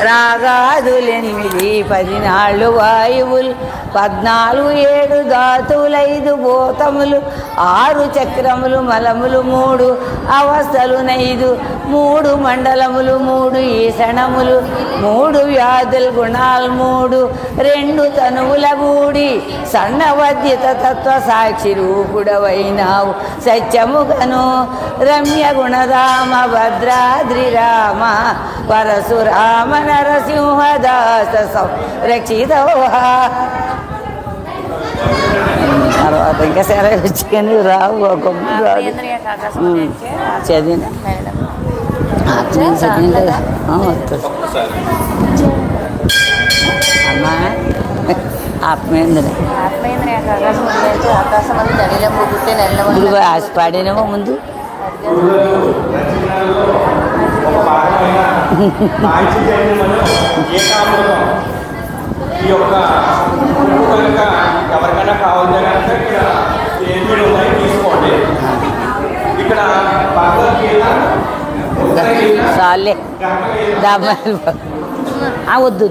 నాగాదులెనిమిది 14 వాయువులు 14 7 ధాతువులు 5 భూతములు 6 చక్రములు మలములు 3 అవస్థలు 5 3 మండలములు 3 ఈశణములు 3 వ్యాధులు గుణాలు 3 2 తనువుల గూడి సన్నవద్యత తత్వ సాక్షి రూపుడవైనావు సత్యముగను రమ్య గుణధామ భద్రాద్రి రామ పరశురామ నరసింహదాస రక్షితోహా. తర్వాత ఇంకా సరే వచ్చి కానీ రావు ఒక చదివిన చదివిన అమ్మా ఆత్మేంద్ర పాడినేమో ముందు ఈ యొక్క కనుక ఎవరికైనా కావాలంటే కనుక ఇక్కడ తీసుకోండి. ఇక్కడ భగవద్గీత చాలే వద్దు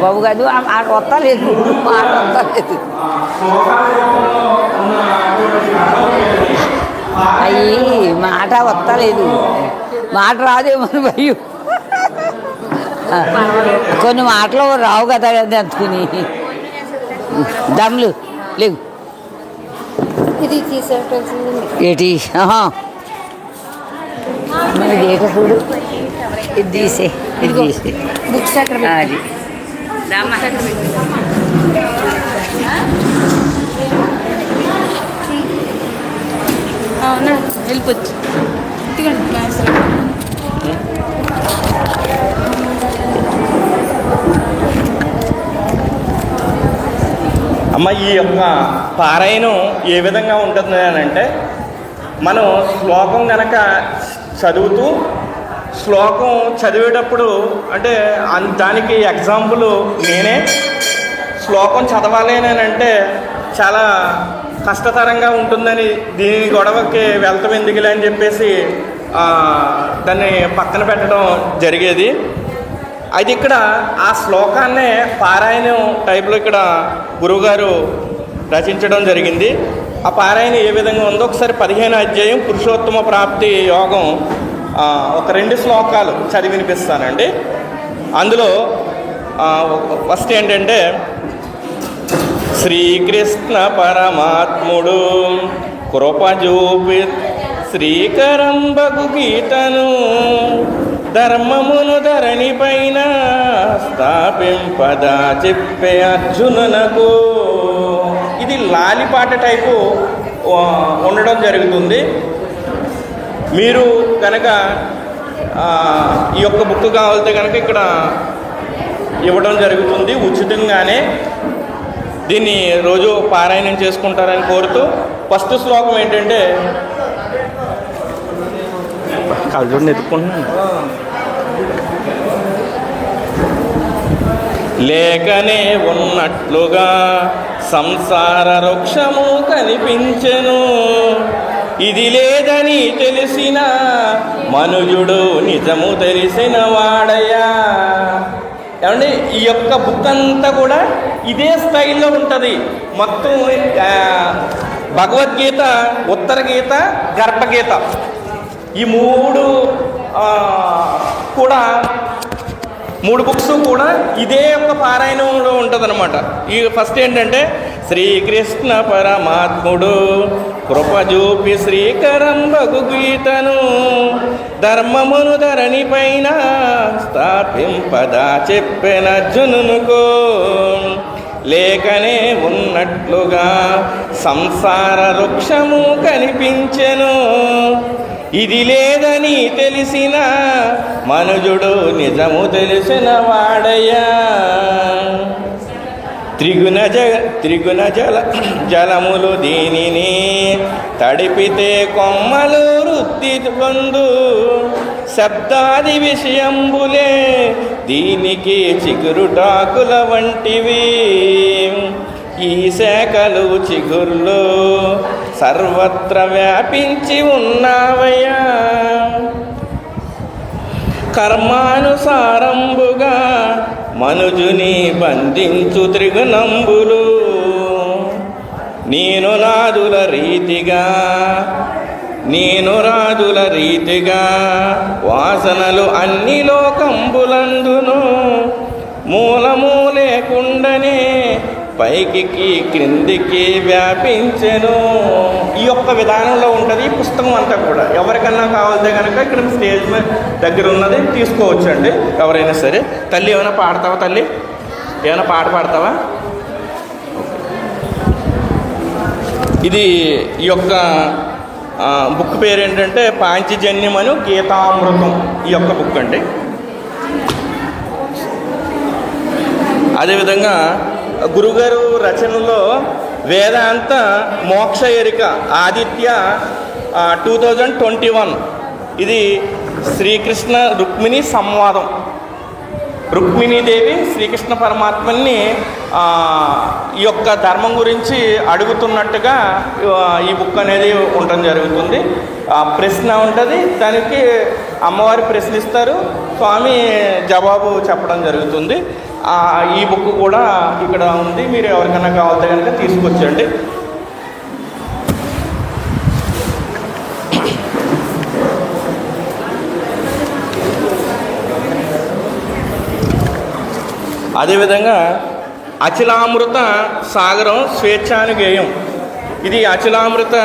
బాబు కాదు ఆట వస్తలేదు అయ్యి మాట వస్తలేదు మాట రాదేమో భయం కొన్ని మాటలు రావు కదా అందుకుని దమ్ములు లేవు ఏటి ఏట చూడు ఇది తీసే ఇది తీసే అది వెళ్ళిపోవచ్చు. అమ్మ ఈ యొక్క పారాయణం ఏ విధంగా ఉంటుంది అని అంటే మనం శ్లోకం కనుక చదువుతూ శ్లోకం చదివేటప్పుడు అంటే దానికి ఎగ్జాంపుల్ నేనే శ్లోకం చదవాలి అని అంటే చాలా కష్టతరంగా ఉంటుందని దీని గొడవకి వెళ్తాం ఎందుకులే అని చెప్పేసి దాన్ని పక్కన పెట్టడం జరిగేది. అది ఇక్కడ ఆ శ్లోకాన్నే పారాయణం టైప్లో ఇక్కడ గురువుగారు రచించడం జరిగింది. ఆ పారాయణం ఏ విధంగా ఉందో ఒకసారి 15వ అధ్యాయం పురుషోత్తమ ప్రాప్తి యోగం ఒక 2 శ్లోకాలు చదివి వినిపిస్తానండి. అందులో ఫస్ట్ ఏంటంటే శ్రీకృష్ణ పరమాత్ముడు కృపజూపి శ్రీకరంబగు గీతను ధర్మమును ధరణి పైన స్థాపింపదా చెప్పే అర్జునునకు. ఇది లాలిపాట టైపు ఉండడం జరుగుతుంది. మీరు కనుక ఈ యొక్క బుక్ కావాలితే కనుక ఇక్కడ ఇవ్వడం జరుగుతుంది ఉచితంగానే. దీన్ని రోజు పారాయణం చేసుకుంటారని కోరుతూ ఫస్ట్ శ్లోకం ఏంటంటే కళ్ళుని ఎత్తుకుంటున్నాను. లేకనే ఉన్నట్లుగా సంసార వృక్షము కనిపించెను, ఇది లేదని తెలిసిన మనుజుడు నిజము తెలిసిన వాడయ్యా. ఏమండి ఈ యొక్క బుక్ అంతా కూడా ఇదే స్టైల్లో ఉంటుంది. మొత్తం భగవద్గీత, ఉత్తర గీత, గర్భగీత ఈ 3 కూడా 3 బుక్స్ కూడా ఇదే ఒక పారాయణంలో ఉంటుంది అనమాట. ఈ ఫస్ట్ ఏంటంటే శ్రీకృష్ణ పరమాత్ముడు కృపజూపి శ్రీకరంబగు గీతను ధర్మమును ధరణి పైన స్థాపింపదా చెప్పెన అర్జునునుకో. లేకనే ఉన్నట్లుగా సంసార వృక్షము కనిపించెను, ఇది లేదని తెలిసిన మనుజుడు నిజము తెలిసిన వాడయ్యా. త్రిగుణ జలములు దీనిని తడిపితే కొమ్మలు వృద్ధి పొందు, శబ్దాది విషయంబులే దీనికి చిగురుటాకుల వంటివి. ఈ శాఖలు చిగుర్లు సర్వత్ర వ్యాపించి ఉన్నావయ్యా. కర్మానుసారంబుగా మనుజుని బంధించు త్రిగుణంబులు. నేను రాజుల రీతిగా వాసనలు అన్ని లోకంబులందును మూలము లేకుండానే పైకి క్రిందికి వ్యాపించెను. ఈ యొక్క విధానంలో ఉంటుంది ఈ పుస్తకం అంతా కూడా. ఎవరికన్నా కావాలంటే కనుక ఇక్కడ స్టేజ్ మీద దగ్గర ఉన్నది తీసుకోవచ్చండి ఎవరైనా సరే. తల్లి ఏమైనా పాడతావా? తల్లి ఏమైనా పాట పాడతావా? ఇది ఈ యొక్క బుక్ పేరు ఏంటంటే పాంచజన్యమను గీతామృతం ఈ యొక్క బుక్ అండి. అదేవిధంగా గురుగారు రచనలో వేదాంత మోక్ష ఎరిక ఆదిత్య 2021 ఇది శ్రీకృష్ణ రుక్మిణి సంవాదం. రుక్మిణీదేవి శ్రీకృష్ణ పరమాత్మని ఈ యొక్క ధర్మం గురించి అడుగుతున్నట్టుగా ఈ బుక్ అనేది ఉండడం జరుగుతుంది. ప్రశ్న ఉంటుంది, దానికి అమ్మవారి ప్రశ్నిస్తారు, స్వామి జవాబు చెప్పడం జరుగుతుంది. ఈ బుక్ కూడా ఇక్కడ ఉంది. మీరు ఎవరికైనా కావాలంటే కనుక తీసుకొచ్చండి. అదేవిధంగా అచలామృత సాగరం స్వేచ్ఛానుగేయం. ఇది అచలామృత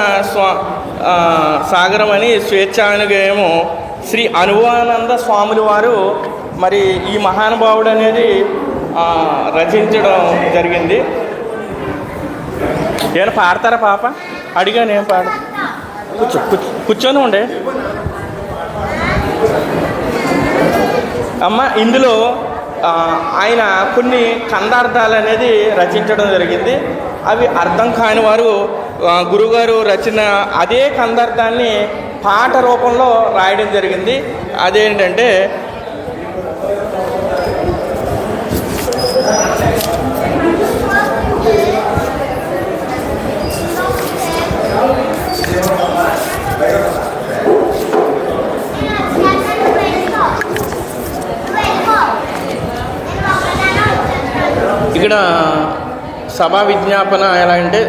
సాగరం అని స్వేచ్ఛానుగేయము శ్రీ అనువానంద స్వాములు వారు మరి ఈ మహానుభావుడు అనేది రచించడం జరిగింది. ఏమైనా పాడతారా పాప? అడిగాను, ఏం పాడు? కూర్చొని ఉండే అమ్మ. ఇందులో ఆయన కొన్ని ఖండార్థాలు అనేది రచించడం జరిగింది. అవి అర్థం కాని వారు గురుగారు రచన అదే ఖండార్థాన్ని పాట రూపంలో రాయడం జరిగింది. అదేంటంటే ఇక్కడ సభా విజ్ఞాపన ఎలా అంటే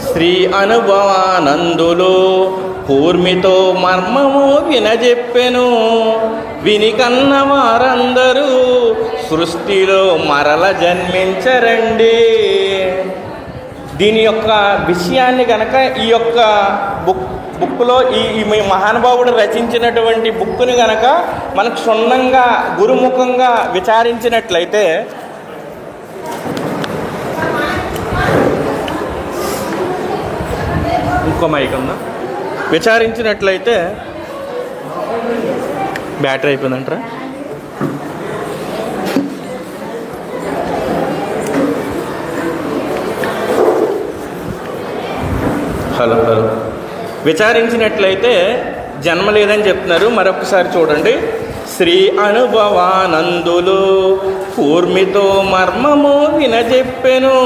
శ్రీ అనుభవానందులు కూర్మితో మర్మము వినజెప్పెను వినికన్న వారందరూ సృష్టిలో మరల జన్మించరండి. దీని యొక్క విషయాన్ని కనుక ఈ యొక్క బుక్లో ఈ మహానుభావుడు రచించినటువంటి బుక్ని కనుక మనకు క్షుణ్ణంగా గురుముఖంగా విచారించినట్లయితే ఇంకో మైక్ ఉందా విచారించినట్లయితే బ్యాటరీ అయిపోయిందంటారా? హలో విచారించినట్లయితే జన్మ లేదని చెప్తున్నారు. మరొకసారి చూడండి. శ్రీ అనుభవానందులు కూర్మితో మర్మము వినజెప్పెను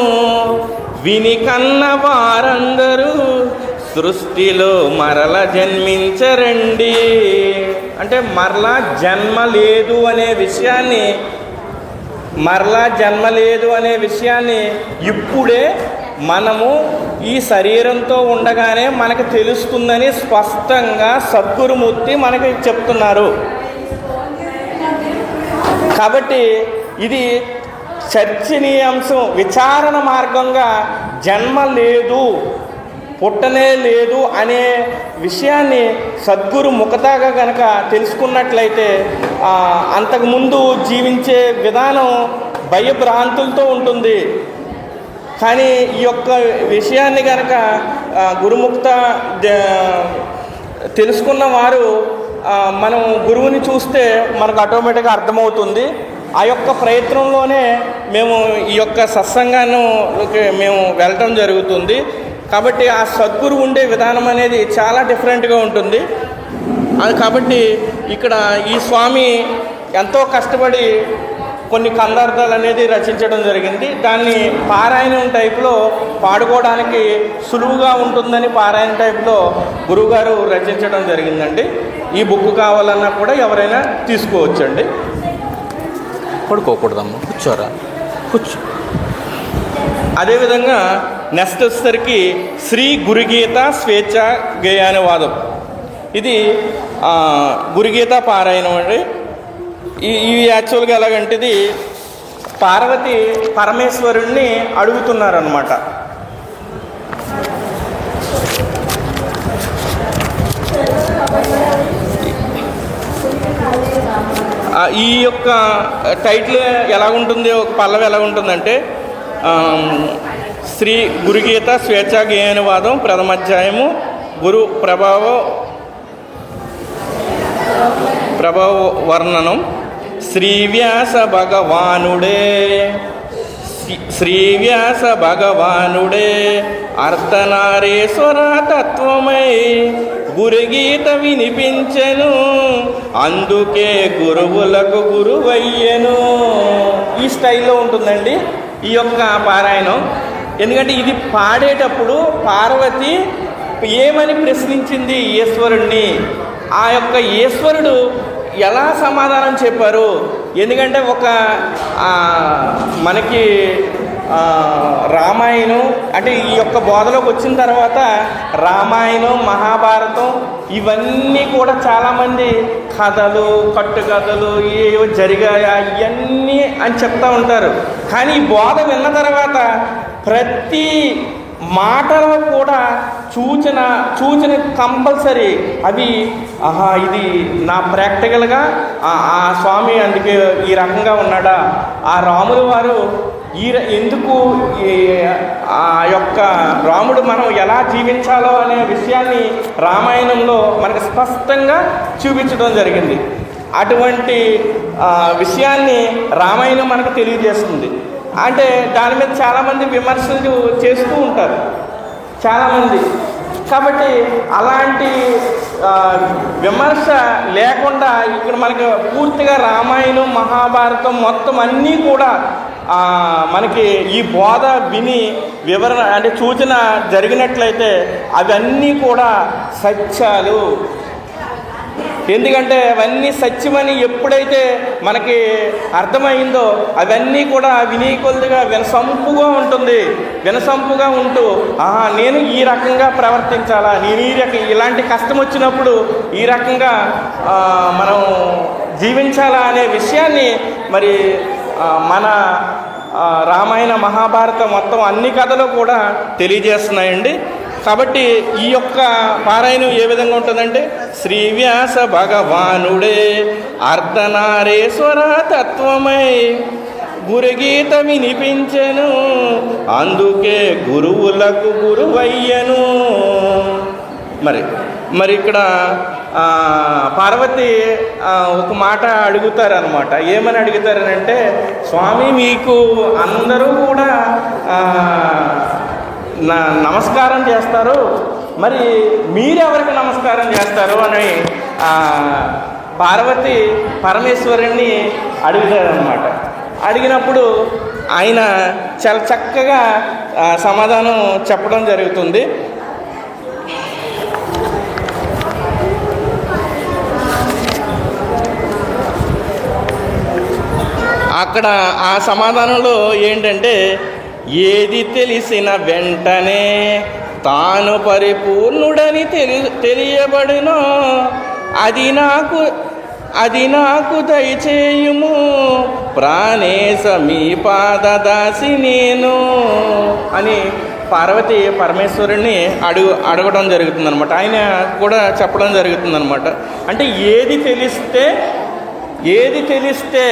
వినికన్న వారందరూ సృష్టిలో మరల జన్మించరండి. అంటే మరలా జన్మ లేదు అనే విషయాన్ని ఇప్పుడే మనము ఈ శరీరంతో ఉండగానే మనకు తెలుస్తుందని స్పష్టంగా సద్గురుమూర్తి మనకి చెప్తున్నారు. కాబట్టి ఇది చర్చనీయాంశం. విచారణ మార్గంగా జన్మ లేదు, పుట్టనే లేదు అనే విషయాన్ని సద్గురు ముఖతాగా కనుక తెలుసుకున్నట్లయితే అంతకుముందు జీవించే విధానం భయభ్రాంతులతో ఉంటుంది. కానీ ఈ యొక్క విషయాన్ని కనుక గురుముక్త తెలుసుకున్న వారు మనం గురువుని చూస్తే మనకు ఆటోమేటిక్గా అర్థమవుతుంది. ఆ యొక్క ప్రయత్నంలోనే మేము ఈ యొక్క సత్సంగాన్ని మేము వెళ్ళటం జరుగుతుంది. కాబట్టి ఆ సద్గురు ఉండే విధానం అనేది చాలా డిఫరెంట్గా ఉంటుంది. అది కాబట్టి ఇక్కడ ఈ స్వామి ఎంతో కష్టపడి కొన్ని కందార్థాలు అనేది రచించడం జరిగింది. దాన్ని పారాయణం టైప్లో పాడుకోవడానికి సులువుగా ఉంటుందని పారాయణ టైప్లో గురువుగారు రచించడం జరిగిందండి. ఈ బుక్ కావాలన్నా కూడా ఎవరైనా తీసుకోవచ్చండి. పడుకోకూడదమ్మా, కూర్చోరా, కూర్చో. అదేవిధంగా నెక్స్ట్ వచ్చేసరికి శ్రీ గురుగీత స్వేచ్ఛ గేయానువాదం. ఇది గురుగీత పారాయణం అండి. ఇవి యాక్చువల్గా ఎలాగంటే ఇది పార్వతి పరమేశ్వరుణ్ణి అడుగుతున్నారనమాట. ఈ యొక్క టైటిల్ ఎలాగుంటుంది, ఒక పల్లవి ఎలాగుంటుందంటే శ్రీ గురుగీత స్వేచ్ఛా గేయానువాదం ప్రథమాధ్యాయము గురు ప్రభావ వర్ణనం. శ్రీవ్యాస భగవానుడే అర్ధనారీశ్వర తత్వమై గురుగీత వినిపించెను, అందుకే గురువులకు గురువయ్యెను. ఈ స్టైల్లో ఉంటుందండి ఈ యొక్క పారాయణం. ఎందుకంటే ఇది పాడేటప్పుడు పార్వతి ఏమని ప్రశ్నించింది ఈశ్వరుణ్ణి, ఆ యొక్క ఈశ్వరుడు ఎలా సమాధానం చెప్పారు. ఎందుకంటే ఒక మనకి రామాయణం అంటే ఈ యొక్క బోధలోకి వచ్చిన తర్వాత రామాయణం, మహాభారతం ఇవన్నీ కూడా చాలామంది కథలు, కట్టుకథలు ఏవో జరిగాయా ఇవన్నీ అని చెప్తూ ఉంటారు. కానీ ఈ బోధ విన్న తర్వాత ప్రతి మాటలో కూడా సూచన కంపల్సరీ. అవి ఇది నా ప్రాక్టికల్గా ఆ స్వామి అందుకే ఈ రకంగా ఉన్నాడా, ఆ రాముల వారు ఎందుకు ఆ యొక్క రాముడు మనం ఎలా జీవించాలో అనే విషయాన్ని రామాయణంలో మనకు స్పష్టంగా చూపించడం జరిగింది. అటువంటి విషయాన్ని రామాయణం మనకు తెలియజేస్తుంది. అంటే దాని మీద చాలామంది విమర్శలు చేస్తూ ఉంటారు చాలామంది. కాబట్టి అలాంటి విమర్శ లేకుండా ఇక్కడ మనకి పూర్తిగా రామాయణం, మహాభారతం మొత్తం అన్నీ కూడా మనకి ఈ బోధ విని వివరణ అంటే సూచన జరిగినట్లయితే అవన్నీ కూడా సత్యాలు. ఎందుకంటే అవన్నీ సత్యమని ఎప్పుడైతే మనకి అర్థమైందో అవన్నీ కూడా వినీకొలుగా వినసంపుగా ఉంటుంది. వినసంపుగా ఉంటూ నేను ఈ రకంగా ప్రవర్తించాలా, నేను ఇలాంటి కష్టం వచ్చినప్పుడు ఈ రకంగా మనం జీవించాలా అనే విషయాన్ని మరి మన రామాయణ, మహాభారతం మొత్తం అన్ని కథలు కూడా తెలియజేస్తున్నాయండి. కాబట్టి ఈ యొక్క పారాయణం ఏ విధంగా ఉంటుందంటే శ్రీవ్యాస భగవానుడే అర్ధనారీశ్వర తత్వమై గురుగీత వినిపించెను, అందుకే గురువులకు గురువయ్యను. మరి ఇక్కడ పార్వతి ఒక మాట అడుగుతారనమాట. ఏమని అడుగుతారనంటే, స్వామి మీకు అందరూ కూడా నమస్కారం చేస్తారు, మరి మీరెవరికి నమస్కారం చేస్తారు అని పార్వతి పరమేశ్వరుణ్ణి అడుగుతారనమాట. అడిగినప్పుడు ఆయన చాలా చక్కగా సమాధానం చెప్పడం జరుగుతుంది. అక్కడ ఆ సమాధానంలో ఏంటంటే, ఏది తెలిసిన వెంటనే తాను పరిపూర్ణుడని తెలియబడినో అది నాకు దయచేయుము, ప్రాణేశ మీ పాదదాసి నేను అని పార్వతి పరమేశ్వరుణ్ణి అడగడం జరుగుతుందనమాట. ఆయన కూడా చెప్పడం జరుగుతుందనమాట. అంటే ఏది తెలిస్తే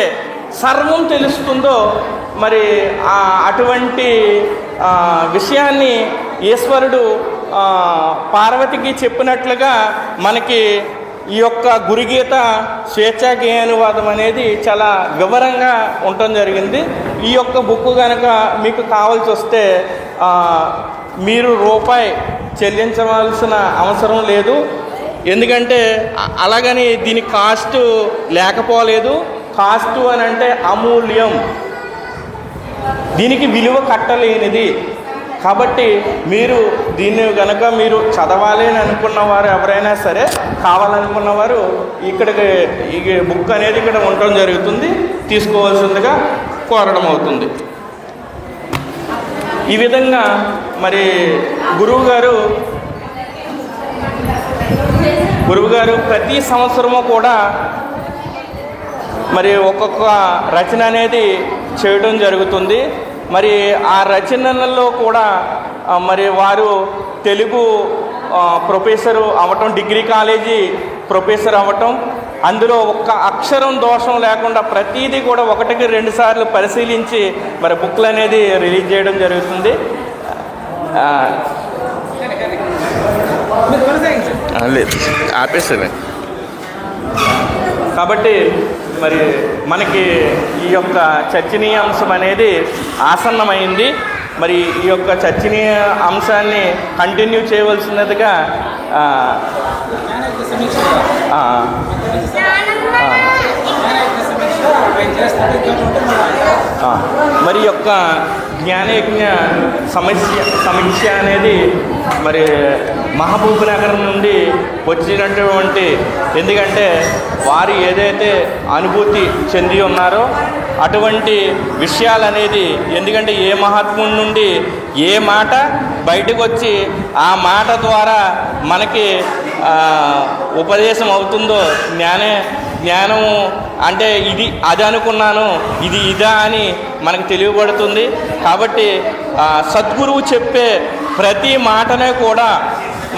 సర్వం తెలుస్తుందో మరి అటువంటి విషయాన్ని ఈశ్వరుడు పార్వతికి చెప్పినట్లుగా మనకి ఈ యొక్క గురుగీత స్వేచ్ఛా గేయానువాదం అనేది చాలా వివరంగా ఉండటం జరిగింది. ఈ యొక్క బుక్ కనుక మీకు కావాల్సి వస్తే మీరు రూపాయి చెల్లించవలసిన అవసరం లేదు. ఎందుకంటే అలాగని దీని కాస్ట్ లేకపోలేదు. కాస్టు అని అంటే అమూల్యం, దీనికి విలువ కట్టలేనిది. కాబట్టి మీరు దీన్ని కనుక మీరు చదవాలి అని అనుకున్నవారు ఎవరైనా సరే, కావాలనుకున్నవారు ఇక్కడికి ఈ బుక్ అనేది ఇక్కడ ఉండడం జరుగుతుంది, తీసుకోవాల్సిందిగా కోరడం అవుతుంది. ఈ విధంగా మరి గురువుగారు ప్రతి సంవత్సరము కూడా మరి ఒక్కొక్క రచన అనేది చేయడం జరుగుతుంది. మరి ఆ రచనలలో కూడా మరి వారు తెలుగు ప్రొఫెసరు అవ్వటం, డిగ్రీ కాలేజీ ప్రొఫెసర్ అవ్వటం, అందులో ఒక్క అక్షరం దోషం లేకుండా ప్రతీదీ కూడా 1-2 సార్లు పరిశీలించి మరి బుక్లు అనేది రిలీజ్ చేయడం జరుగుతుంది. లేదు ఆపేసలే. కాబట్టి మరి మనకి ఈ యొక్క చర్చనీయాంశం అనేది ఆసన్నమైంది. మరి ఈ యొక్క చర్చనీయ అంశాన్ని కంటిన్యూ చేయవలసినదిగా మరి యొక్క జ్ఞానయజ్ఞ సమీక్ష అనేది మరి మహబూబ్ నగర్ నుండి వచ్చినటువంటి, ఎందుకంటే వారు ఏదైతే అనుభూతి చెంది ఉన్నారో అటువంటి విషయాలనేది, ఎందుకంటే ఏ మహాత్ముడి నుండి ఏ మాట బయటకు వచ్చి ఆ మాట ద్వారా మనకి ఉపదేశం అవుతుందో, జ్ఞానము అంటే ఇది అది అనుకున్నాను, ఇది ఇదా అని మనకు తెలియబడుతుంది. కాబట్టి సద్గురువు చెప్పే ప్రతి మాటనే కూడా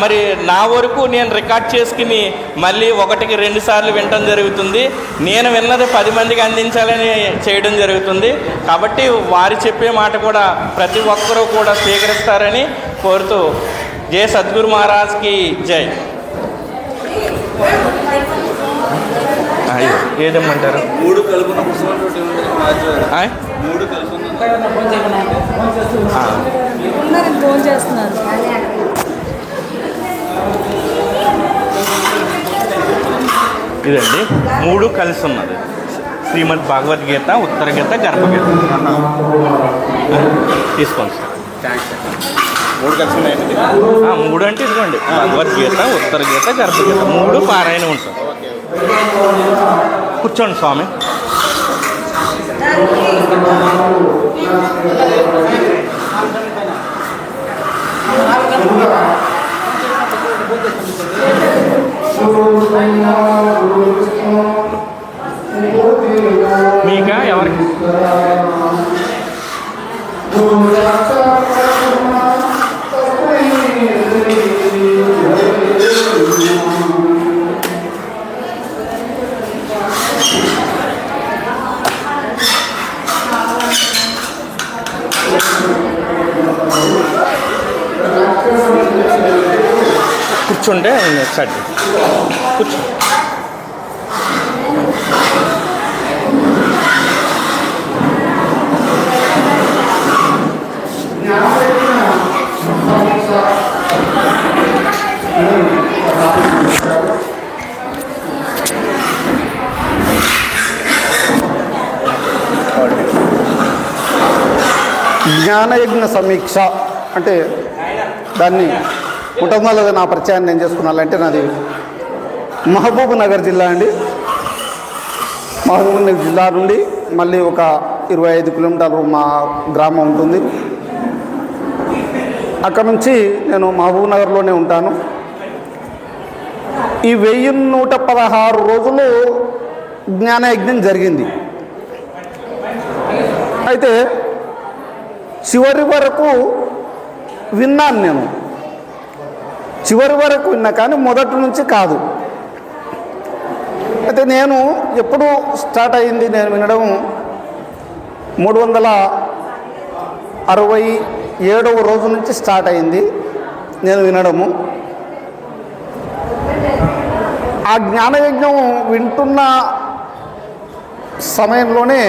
మరి నా వరకు నేను రికార్డ్ చేసుకుని మళ్ళీ 1-2 సార్లు వినటం జరుగుతుంది. నేను విన్నది 10 మందికి అందించాలని చేయడం జరుగుతుంది. కాబట్టి వారు చెప్పే మాట కూడా ప్రతి ఒక్కరూ కూడా స్వీకరిస్తారని కోరుతూ, జై సద్గురు మహారాజ్కి జై. ఏదమ్మంటారు? 3 కలుపున పుస్తకం ఫోన్ చేస్తున్నారు. ఇదండి 3 కలిసి ఉన్నది. శ్రీమద్ భగవద్గీత, ఉత్తరగీత, గర్భగీత తీసుకోండి సార్. 3 కలిసి ఉన్నాయండి. 3 అంటే ఇదిగోండి, భగవద్గీత, ఉత్తరగీత, గర్భగీత 3 పారాయణ ఉంటుంది. కూర్చోండి స్వామి. మీకా ఎవరికి? కూర్చుంటే స్టార్ట్ కూర్చో. జ్ఞానయజ్ఞ సమీక్ష అంటే దాన్ని కుటుంబాలలో నా పరిచయాన్ని నేను చేసుకున్నానంటే, నాది మహబూబ్ నగర్ జిల్లా అండి. మహబూబ్ నగర్ జిల్లా నుండి మళ్ళీ ఒక 25 కిలోమీటర్లు మా గ్రామం ఉంటుంది. అక్కడ నుంచి నేను మహబూబ్ నగర్లోనే ఉంటాను. ఈ 1116 రోజులు జ్ఞానయజ్ఞం జరిగింది. అయితే చివరి వరకు విన్నాను, నేను చివరి వరకు విన్నా, కానీ మొదటి నుంచి కాదు. అయితే నేను ఎప్పుడు స్టార్ట్ అయింది నేను వినడం 367వ రోజు నుంచి స్టార్ట్ అయింది నేను వినడము. ఆ జ్ఞానయజ్ఞం వింటున్న సమయంలోనే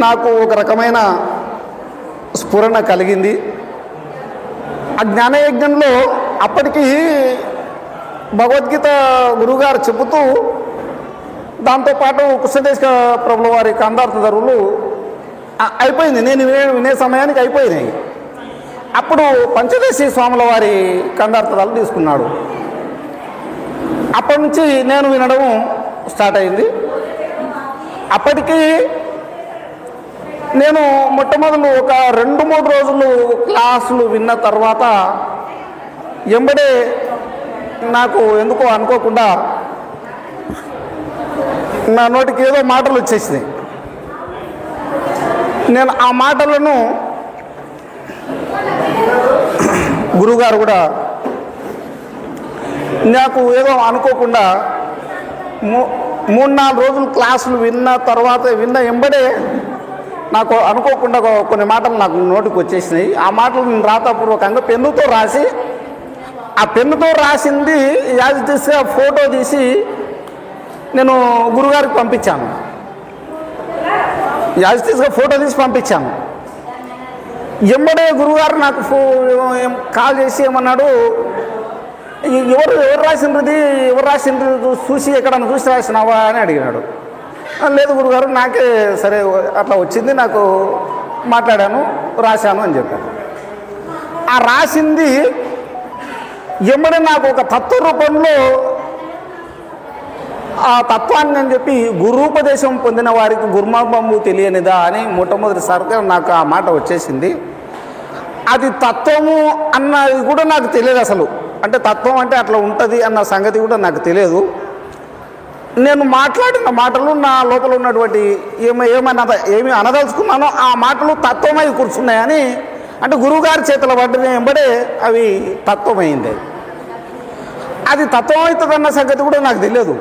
నాకు ఒక రకమైన స్ఫురణ కలిగింది. ఆ జ్ఞానయజ్ఞంలో అప్పటికి భగవద్గీత గురువుగారు చెబుతూ దాంతోపాటు కృష్ణదేశ ప్రభుల వారి కందార్థ ధరువులు అయిపోయింది. నేను వినే సమయానికి అయిపోయినాయి. అప్పుడు పంచదశి స్వాముల వారి కందార్థాలు తీసుకున్నాడు. అప్పటి నుంచి నేను వినడం స్టార్ట్ అయింది. అప్పటికి నేను మొట్టమొదలు ఒక 2-3 రోజులు క్లాసులు విన్న తర్వాత ఎంబడే నాకు ఎందుకో అనుకోకుండా నా నోటికి ఏదో మాటలు వచ్చేసినాయి. నేను ఆ మాటలను గురువుగారు కూడా నాకు ఏదో అనుకోకుండా 3-4 రోజులు క్లాసులు విన్న తర్వాత ఎంబడే నాకు అనుకోకుండా కొన్ని మాటలు నాకు నోటికి వచ్చేసినాయి. ఆ మాటలు నేను రాతపూర్వకంగా పెన్నుతో రాసి, ఆ పెన్నుతో రాసింది యాజిటీస్గా ఫోటో తీసి నేను గురుగారికి పంపించాను. యాజిటీస్గా ఫోటో తీసి పంపించాను. ఎంబడే గురుగారు నాకు కాల్ చేసి ఏమన్నాడు, ఎవరు రాసిండ్రది, ఎవరు రాసిండ్రు చూసి ఎక్కడన్నా చూసి రాసినావా అని అడిగినాడు. లేదు గురుగారు, నాకే సరే అట్లా వచ్చింది, నాకు మాట్లాడాను, రాశాను అని చెప్పాను. ఆ రాసింది ఎంబడే నాకు ఒక తత్వ రూపంలో ఆ తత్వాన్ని అని చెప్పి గురూపదేశం పొందిన వారికి గురుమార్గము తెలియనిదా అని మొట్టమొదటిసారిగా నాకు ఆ మాట వచ్చేసింది. అది తత్వము అన్నది కూడా నాకు తెలియదు అసలు. అంటే తత్వం అంటే అట్లా ఉంటుంది అన్న సంగతి కూడా నాకు తెలియదు. నేను మాట్లాడిన మాటలు నా లోపల ఉన్నటువంటి ఏమి అనదలుచుకున్నానో ఆ మాటలు తత్వమై కూర్చున్నాయని, అంటే గురువుగారి చేతుల పడిన వెంబడే అవి తత్వమైంది. అది తత్వం అవుతుందన్న సంగతి కూడా నాకు తెలియదు.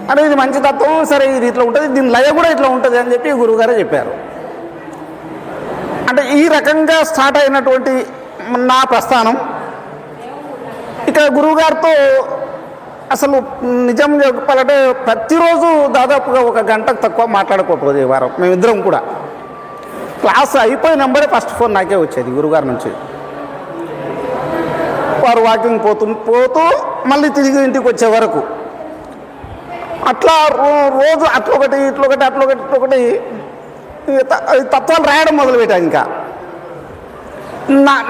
అంటే ఇది మంచి తత్వం, సరే ఇది ఇట్లా ఉంటుంది, దీని లయ కూడా ఇట్లా ఉంటుంది అని చెప్పి గురువుగారే చెప్పారు. అంటే ఈ రకంగా స్టార్ట్ అయినటువంటి నా ప్రస్థానం. ఇక గురువుగారితో అసలు నిజం చెప్పాలంటే ప్రతిరోజు దాదాపుగా 1 గంటకు తక్కువ మాట్లాడుకోకపోతే వారం మేమిద్దరం కూడా. క్లాస్ అయిపోయినంబడే ఫస్ట్ ఫోన్ నాకే వచ్చేది గురువుగారి నుంచి. వారు వాకింగ్ పోతూ మళ్ళీ తిరిగి ఇంటికి వచ్చే వరకు అట్లా రోజు అట్లొకటి ఇట్లొకటి అట్లొకటి ఇట్లొకటి తత్వాలు రాయడం మొదలుపెట్టాను. ఇంకా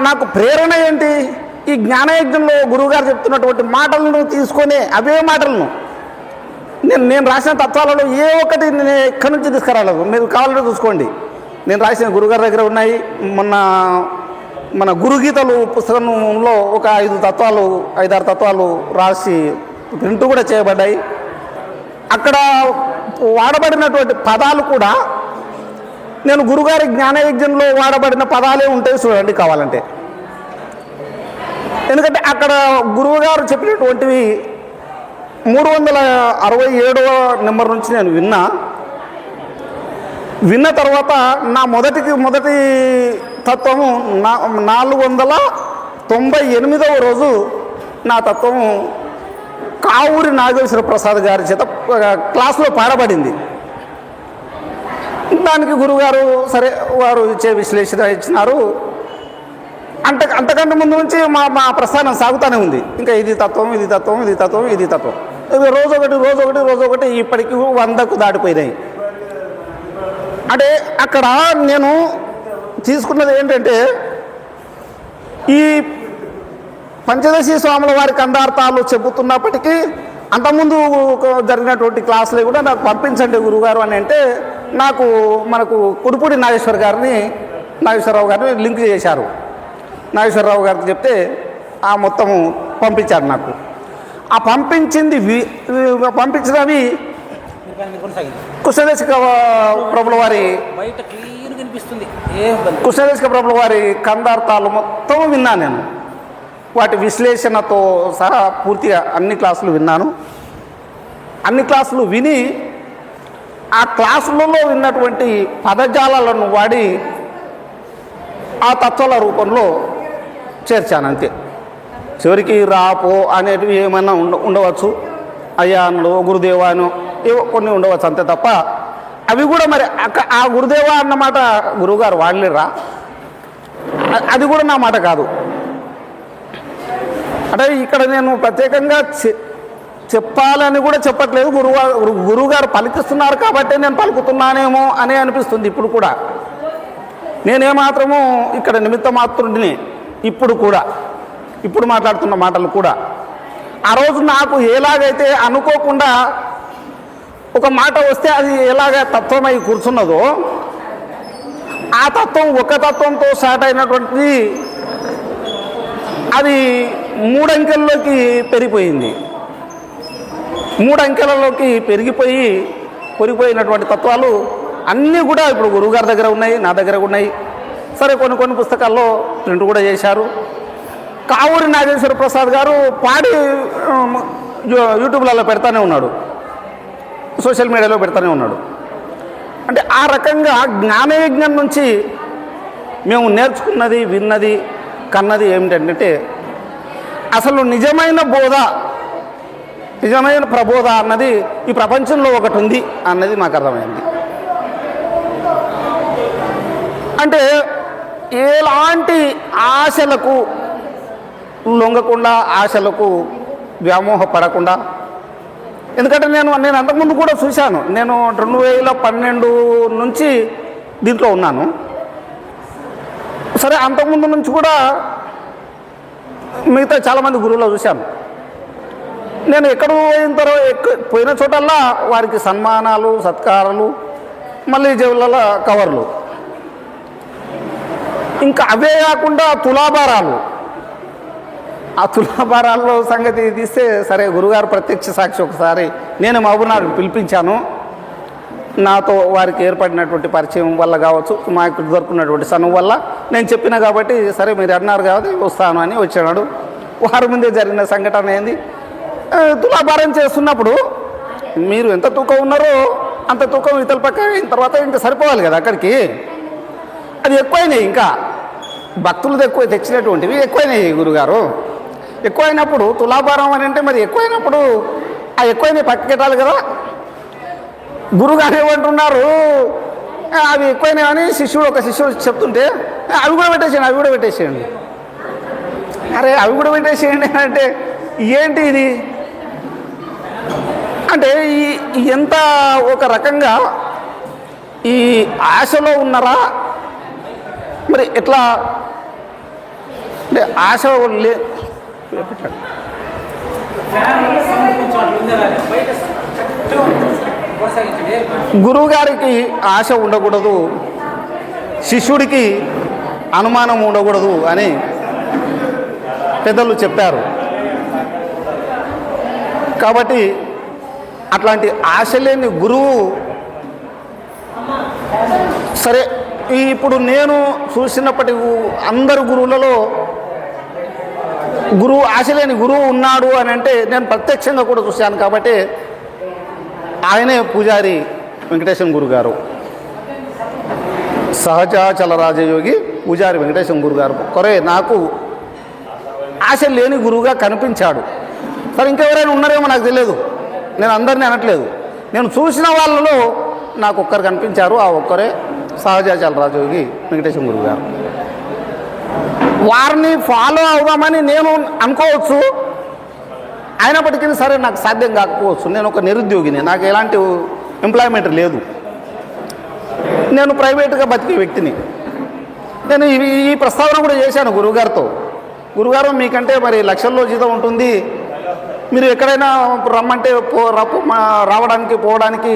నాకు ప్రేరణ ఏంటి, ఈ జ్ఞానయజ్ఞంలో గురువుగారు చెప్తున్నటువంటి మాటలను తీసుకొని అవే మాటలను నేను రాసిన తత్వాలలో ఏ ఒక్కటి నేను ఎక్కడి నుంచి తీసుకురాలేదు. మీరు కావాలంటే చూసుకోండి, నేను రాసిన గురుగారి దగ్గర ఉన్నాయి. మన గురుగీతలు పుస్తకంలో ఒక 5-6 తత్వాలు రాసి ప్రింట్ కూడా చేయబడ్డాయి. అక్కడ వాడబడినటువంటి పదాలు కూడా నేను గురుగారి జ్ఞానయజ్ఞంలో వాడబడిన పదాలే ఉంటాయి, చూడండి కావాలంటే. ఎందుకంటే అక్కడ గురువుగారు చెప్పినటువంటివి 367వ నెంబర్ నుంచి నేను విన్న తర్వాత నా మొదటి తత్వము 498వ రోజు నా తత్వము కావూరి నాగేశ్వర ప్రసాద్ గారి చేత క్లాసులో పాడబడింది. దానికి గురువుగారు సరే వారు ఇచ్చే విశ్లేషణ ఇచ్చినారు. అంతకంటే ముందు నుంచి మా ప్రస్థానం సాగుతూనే ఉంది. ఇంకా ఇది తత్వం, ఇది తత్వం, ఇది తత్వం, ఇది తత్వం, రోజొకటి ఇప్పటికి 100కు దాటిపోయినాయి. అంటే అక్కడ నేను తీసుకున్నది ఏంటంటే, ఈ పంచదశి స్వాముల వారి కందార్థాలు చెబుతున్నప్పటికీ అంతకుముందు జరిగినటువంటి క్లాసులు కూడా నాకు పంపించండి గురువుగారు అని అంటే, మనకు కుడుపూడి నాగేశ్వరరావు గారిని లింక్ చేశారు. నాగేశ్వరరావు గారికి చెప్తే ఆ మొత్తము పంపించారు నాకు. ఆ పంపించినవి కృష్ణదేశిక ప్రభుల వారి కృష్ణదేశిక ప్రభుల వారి కందార్థాలు మొత్తం విన్నాను నేను. వాటి విశ్లేషణతో సహా పూర్తిగా అన్ని క్లాసులు విన్నాను. అన్ని క్లాసులు విని ఆ క్లాసులలో విన్నటువంటి పదజాలను వాడి ఆ తత్వాల రూపంలో చేర్చాను అంతే. చివరికి రాపో అనేటివి ఏమైనా ఉండవచ్చు, అయ్యాను గురుదేవాను ఏవో కొన్ని ఉండవచ్చు అంతే తప్ప, అవి కూడా మరి ఆ గురుదేవా అన్నమాట గురువుగారు వాడలేరా, అది కూడా నా మాట కాదు. అంటే ఇక్కడ నేను ప్రత్యేకంగా చెప్పాలని కూడా చెప్పట్లేదు. గురువుగారు పలికిస్తున్నారు కాబట్టి నేను పలుకుతున్నానేమో అని అనిపిస్తుంది ఇప్పుడు కూడా. నేనేమాత్రము ఇక్కడ నిమిత్త మాత్రుడిని. ఇప్పుడు మాట్లాడుతున్న మాటలు కూడా ఆ రోజు నాకు ఎలాగైతే అనుకోకుండా ఒక మాట వస్తే అది ఎలాగ తత్వమై కూర్చున్నదో, ఆ తత్వం ఒక తత్వంతో స్టార్ట్ అయినటువంటిది అది 3 అంకెల్లోకి పెరిగిపోయింది. 3 అంకెలలోకి పెరిగిపోయినటువంటి తత్వాలు అన్నీ కూడా ఇప్పుడు గురువుగారి దగ్గర ఉన్నాయి, నా దగ్గర ఉన్నాయి. సరే, కొన్ని పుస్తకాల్లో ప్రింట్ కూడా చేశారు. కావూరి నాగేశ్వర ప్రసాద్ గారు పాడి యూట్యూబ్లలో పెడతానే ఉన్నాడు, సోషల్ మీడియాలో పెడతానే ఉన్నాడు. అంటే ఆ రకంగా జ్ఞానయజ్ఞం నుంచి మేము నేర్చుకున్నది, విన్నది, కన్నది ఏమిటంటే అసలు నిజమైన బోధ, నిజమైన ప్రబోధ అన్నది ఈ ప్రపంచంలో ఒకటి ఉంది అన్నది మాకు అర్థమైంది. అంటే ఎలాంటి ఆశలకు లొంగకుండా, ఆశలకు వ్యామోహపడకుండా. ఎందుకంటే నేను అంతకుముందు కూడా చూశాను. నేను 2012 నుంచి దీంట్లో ఉన్నాను. సరే, అంతకుముందు నుంచి కూడా మిగతా చాలామంది గురువులు చూశాను. నేను ఎక్కడ పోయిన చోటల్లా వారికి సన్మానాలు, సత్కారాలు, మళ్ళీ జేబులలో కవర్లు. ఇంకా అవే కాకుండా తులాభారాలు. ఆ తులాభారాల్లో సంగతి తీస్తే, సరే, గురుగారు ప్రత్యక్ష సాక్షి. ఒకసారి నేను మహబూబ్నగర్కి పిలిపించాను. నాతో వారికి ఏర్పడినటువంటి పరిచయం వల్ల కావచ్చు, మాకు దొరుకున్నటువంటి సనువు వల్ల నేను చెప్పిన కాబట్టి, సరే మీరు అన్నారు కాబట్టి వస్తాను అని వచ్చాడు. వారి ముందే జరిగిన సంఘటన ఏంది, తులాభారం చేస్తున్నప్పుడు మీరు ఎంత తూకం ఉన్నారో అంత తూకం ఇతల పక్క అయిన తర్వాత ఇంకా సరిపోవాలి కదా అక్కడికి. అది ఎక్కువైనాయి, ఇంకా భక్తులు ఎక్కువ తెచ్చినటువంటివి ఎక్కువైనాయి గురుగారు. ఎక్కువైనప్పుడు తులాభారం అని అంటే మరి ఎక్కువైనప్పుడు ఆ ఎక్కువైనా పక్కకెట్టాలి కదా. గురుగారు ఏమంటున్నారు, అవి ఎక్కువైనాయని ఒక శిష్యుడు చెప్తుంటే అవి కూడా పెట్టేసేయండి. అరే, అవి కూడా పెట్టేసేయండి అంటే ఏంటి ఇది? అంటే ఎంత ఒక రకంగా ఈ ఆశలో ఉన్నారా మరి ఎట్లా? అంటే ఆశ గురువుగారికి ఆశ ఉండకూడదు, శిష్యుడికి అనుమానం ఉండకూడదు అని పెద్దలు చెప్పారు. కాబట్టి అట్లాంటి ఆశ లేని గురువు, సరే, ఇప్పుడు నేను చూసినప్పటి అందరు గురువులలో ఆశ లేని గురువు ఉన్నాడు అని అంటే నేను ప్రత్యక్షంగా కూడా చూశాను. కాబట్టి ఆయనే పూజారి వెంకటేశ్వర గురుగారు, సహజాచల రాజయోగి పూజారి వెంకటేశ్వర గురుగారు నాకు ఆశ లేని గురువుగా కనిపించాడు. సరే, ఇంకెవరైనా ఉన్నారేమో నాకు తెలియదు, నేను అందరినీ అనట్లేదు. నేను చూసిన వాళ్ళలో నాకు ఒక్కరు కనిపించారు, ఆ ఒక్కరే సహజాచల రాజయోగి వెంకటేశ్వర గురుగారు. వారిని ఫాలో అవుదామని నేను అనుకోవచ్చు, అయినప్పటికీ సరే నాకు సాధ్యం కాకపోవచ్చు. నేను ఒక నిరుద్యోగిని, నాకు ఎలాంటి ఎంప్లాయ్మెంట్ లేదు, నేను ప్రైవేట్గా బతికే వ్యక్తిని. నేను ఈ ప్రస్తావన కూడా చేశాను గురువుగారితో. గురుగారు, మీకంటే మరి లక్షల్లో జీతం ఉంటుంది, మీరు ఎక్కడైనా రమ్మంటే రావడానికి పోవడానికి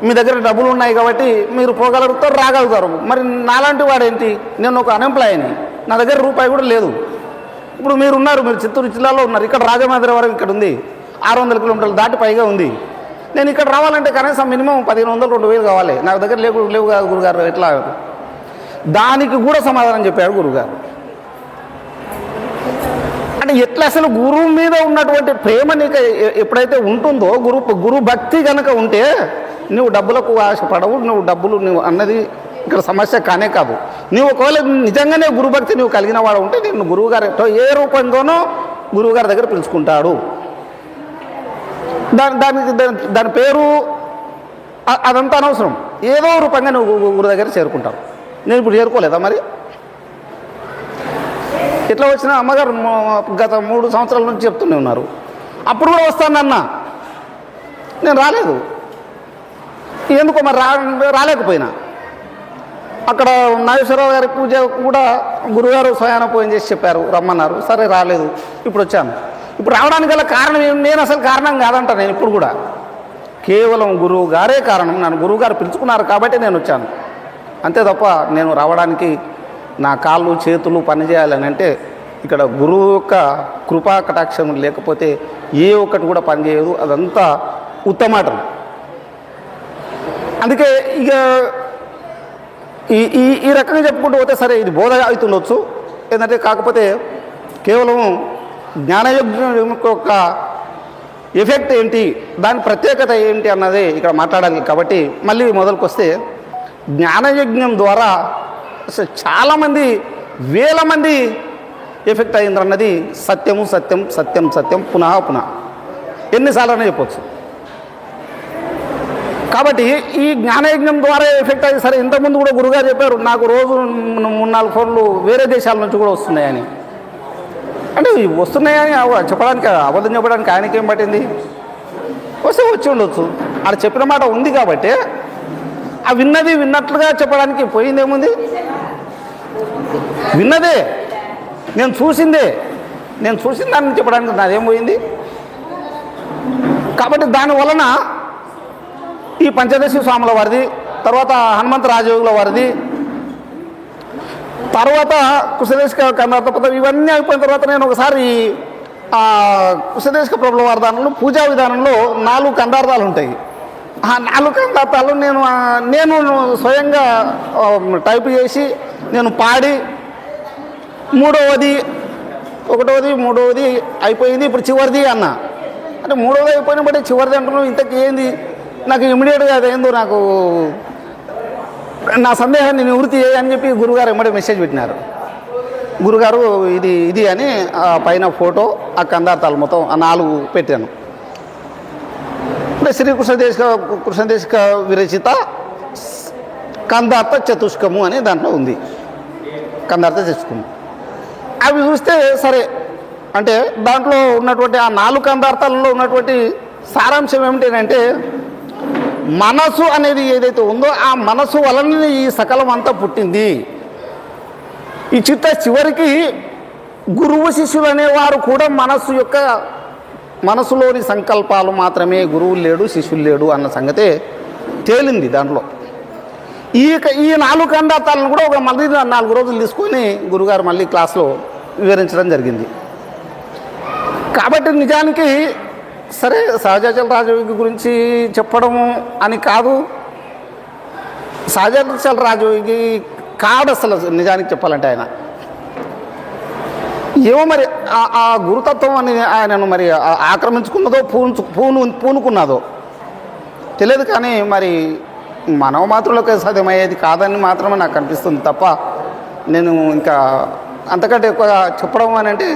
మీ దగ్గర డబ్బులు ఉన్నాయి కాబట్టి మీరు పోగలుగుతారు, రాగలుగుతారు. మరి నాలాంటి వాడేంటి, నేను ఒక అన్ఎంప్లాయీని, నా దగ్గర రూపాయి కూడా లేదు. ఇప్పుడు మీరు చిత్తూరు జిల్లాలో ఉన్నారు, ఇక్కడ రాజమండ్రి వరకు ఇక్కడ ఉంది, 600 కిలోమీటర్లు దాటి పైగా ఉంది. నేను ఇక్కడ రావాలంటే కనీసం మినిమం 1500-2000 కావాలి, నా దగ్గర లేవు కాదు గురుగారు, ఎట్లా? దానికి కూడా సమాధానం చెప్పాడు గురుగారు. అంటే ఎట్లా అసలు గురువు మీద ఉన్నటువంటి ప్రేమ నీకు ఎప్పుడైతే ఉంటుందో, గురు భక్తి కనుక ఉంటే నువ్వు డబ్బులకు ఆశపడవు, నువ్వు అన్నది ఇక్కడ సమస్య కానే కాదు. నువ్వు ఒకవేళ నిజంగానే గురుభక్తి నువ్వు కలిగిన వాడు ఉంటే నేను గురువుగారు ఏ రూపంతోనో గురువుగారి దగ్గర పిలుచుకుంటాడు. దాని పేరు అదంతా అనవసరం, ఏదో రూపంగా నువ్వు గురువు దగ్గర చేరుకుంటావు. నేను ఇప్పుడు చేరుకోలేదా? మరి ఎట్లా వచ్చినా అమ్మగారు గత 3 సంవత్సరాల నుంచి చెప్తూనే ఉన్నారు, అప్పుడు కూడా వస్తానన్నా నేను రాలేదు. ఎందుకో మరి రాలేకపోయినా. అక్కడ నాగేశ్వరరావు గారి పూజ కూడా గురుగారు స్వయాన ఫోన్ చేసి చెప్పారు, రమ్మన్నారు. సరే రాలేదు, ఇప్పుడు వచ్చాను. ఇప్పుడు రావడానికి గల కారణం ఏమి? నేను అసలు కారణం కాదంట. నేను ఇప్పుడు కూడా కేవలం గురువు గారే కారణం. నన్ను గురువు గారు పిలుచుకున్నారు కాబట్టి నేను వచ్చాను, అంతే తప్ప నేను రావడానికి నా కాళ్ళు చేతులు పనిచేయాలని అంటే ఇక్కడ గురువు యొక్క కృపా కటాక్షం లేకపోతే ఏ ఒక్కటి కూడా పనిచేయదు. అదంతా ఉత్తమాటం. అందుకే ఇక ఈ రకంగా చెప్పుకుంటూ పోతే సరే ఇది బోధ అవుతుండొచ్చు. ఏంటంటే కాకపోతే కేవలం జ్ఞానయజ్ఞం యొక్క ఎఫెక్ట్ ఏంటి, దాని ప్రత్యేకత ఏంటి అన్నది ఇక్కడ మాట్లాడాలి. కాబట్టి మళ్ళీ మొదలుకు వస్తే జ్ఞానయజ్ఞం ద్వారా అసలు చాలామంది వేల మంది ఎఫెక్ట్ అయిందన్నది సత్యము సత్యం సత్యం సత్యం పునః పునః ఎన్నిసార్లు చెప్పొచ్చు. కాబట్టి ఈ జ్ఞానయజ్ఞం ద్వారా ఎఫెక్ట్ అయ్యి సరే ఇంతకుముందు కూడా గురుగారు చెప్పారు, నాకు రోజు 3-4 ఫోన్లు వేరే దేశాల నుంచి కూడా వస్తున్నాయని. అంటే వస్తున్నాయని చెప్పడానికి, అబద్ధం చెప్పడానికి ఆయనకి ఏం పట్టింది? వస్తే వచ్చి ఉండొచ్చు. ఆయన చెప్పిన మాట ఉంది కాబట్టి ఆ విన్నది విన్నట్లుగా చెప్పడానికి పోయిందేముంది? విన్నదే, నేను చూసిన దాన్ని చెప్పడానికి నాదేం పోయింది? కాబట్టి దాని వలన ఈ పంచదశి స్వాముల వారిది, తర్వాత హనుమంత రాజయోగుల వారిది, తర్వాత కుశదేశిక కందార్థ ఇవన్నీ అయిపోయిన తర్వాత నేను ఒకసారి కుశదేశిక ప్రభుల వారి దానిలో పూజా విధానంలో 4 కందార్థాలు ఉంటాయి. ఆ 4 కందార్థాలు నేను స్వయంగా టైప్ చేసి నేను పాడి 1వది అయిపోయింది, ఇప్పుడు చివరిది అన్న. అంటే 3వది అయిపోయిన బట్టి చివరిది అంటున్నావు, ఇంతకీ ఏంది? నాకు ఇమ్మీడియట్గా అదేందో నాకు నా సందేహాన్ని నివృత్తి చేయని చెప్పి గురుగారు ఎమ్మడే మెసేజ్ పెట్టినారు. గురుగారు ఇది అని పైన ఫోటో, ఆ కందార్థాలు మొత్తం ఆ 4 పెట్టాను. అంటే శ్రీ కృష్ణదేశిక విరచిత కందార్థ చతుష్కము అని దాంట్లో ఉంది. కందార్థ చతుష్కము అవి చూస్తే సరే, అంటే దాంట్లో ఉన్నటువంటి ఆ 4 కందార్థాలలో ఉన్నటువంటి సారాంశం ఏమిటంటే మనసు అనేది ఏదైతే ఉందో ఆ మనసు వలన ఈ సకలం అంతా పుట్టింది. ఈ చివరికి గురువు శిష్యులు అనేవారు కూడా మనసులోని సంకల్పాలు మాత్రమే, గురువులు లేడు శిష్యులు లేడు అన్న సంగతే తేలింది దాంట్లో. ఈ 4 కందార్థాలను కూడా ఒక మళ్ళీ 4 రోజులు తీసుకొని గురుగారు మళ్ళీ క్లాస్లో వివరించడం జరిగింది. కాబట్టి నిజానికి సరే సహజాచల రాజయోగి గురించి చెప్పడము అని కాదు, సహజాచల రాజయోగి కాడు అసలు నిజానికి చెప్పాలంటే. ఆయన ఏమో మరి ఆ గురుతత్వం అని ఆయనను మరి ఆక్రమించుకున్నదో పూనుకున్నదో తెలియదు. కానీ మరి మనవ మాత్రులకు సాధ్యమయ్యేది కాదని మాత్రమే నాకు అనిపిస్తుంది తప్ప నేను ఇంకా అంతకంటే ఎక్కువ చెప్పడం అని అంటే